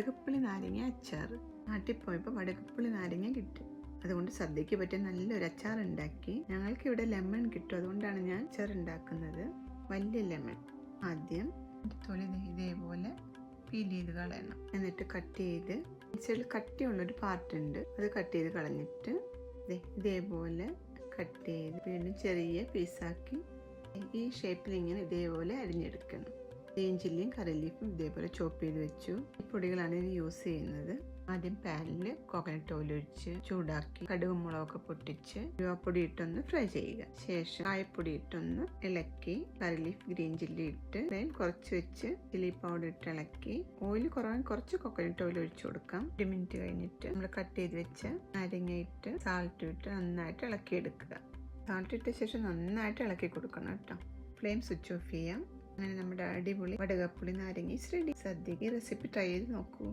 വടകപ്പുളി നാരങ്ങ അച്ചാർ. നാട്ടിൽ പോയപ്പോൾ വടകപ്പുളി നാരങ്ങ കിട്ടി. അതുകൊണ്ട് സദ്യക്ക് പറ്റിയ നല്ലൊരു അച്ചാർ ഉണ്ടാക്കി. ഞങ്ങൾക്ക് ഇവിടെ ലെമൺ കിട്ടും, അതുകൊണ്ടാണ് ഞാൻ അച്ചാർ ഉണ്ടാക്കുന്നത്. വലിയ ലെമൺ ആദ്യം തൊലി ഇതേപോലെ പീൽ ചെയ്ത് കളയണം. എന്നിട്ട് കട്ട് ചെയ്ത് ഇച്ചിരി കട്ടിയുള്ളൊരു പാർട്ടുണ്ട്, അത് കട്ട് ചെയ്ത് കളഞ്ഞിട്ട് ഇതേപോലെ കട്ട് ചെയ്ത് വീണ്ടും ചെറിയ പീസാക്കി ഈ ഷേപ്പിൽ ഇങ്ങനെ ഇതേപോലെ അരിഞ്ഞെടുക്കണം. ഗ്രീൻ ചില്ലിയും കറി ലീഫും ഇതേപോലെ ചോപ്പ് ചെയ്ത് വെച്ചു. ഈ പൊടികളാണ് ഇത് യൂസ് ചെയ്യുന്നത്. ആദ്യം പാനിൽ കോക്കനട്ട് ഓയിൽ ഒഴിച്ച് ചൂടാക്കി കടുകും മുളകൊക്കെ പൊട്ടിച്ച് ഉലുവാപ്പൊടി ഇട്ടൊന്ന് ഫ്രൈ ചെയ്യുക. ശേഷം കായപ്പൊടി ഇട്ടൊന്ന് ഇളക്കി കറി ലീഫ് ഗ്രീൻ ചില്ലി ഇട്ട് കുറച്ച് വെച്ച് ചില്ലി പൗഡർ ഇട്ട് ഇളക്കി ഓയിൽ കുറവാൻ കുറച്ച് കോക്കനട്ട് ഓയിൽ ഒഴിച്ചു കൊടുക്കാം. 1 മിനിറ്റ് കഴിഞ്ഞിട്ട് നമ്മൾ കട്ട് ചെയ്ത് വെച്ച നാരങ്ങ ഇട്ട് സാൾട്ട് ഇട്ട് നന്നായിട്ട് ഇളക്കി എടുക്കുക. സാൾട്ട് ഇട്ട ശേഷം നന്നായിട്ട് ഇളക്കി കൊടുക്കണം കേട്ടോ. ഫ്ലെയിം സ്വിച്ച് ഓഫ് ചെയ്യാം. അങ്ങനെ നമ്മുടെ അടിപൊളി വടകപ്പുളി നാരങ്ങ റെഡി. സദ്യക്ക് റെസിപ്പി ട്രൈ ചെയ്ത് നോക്കൂ.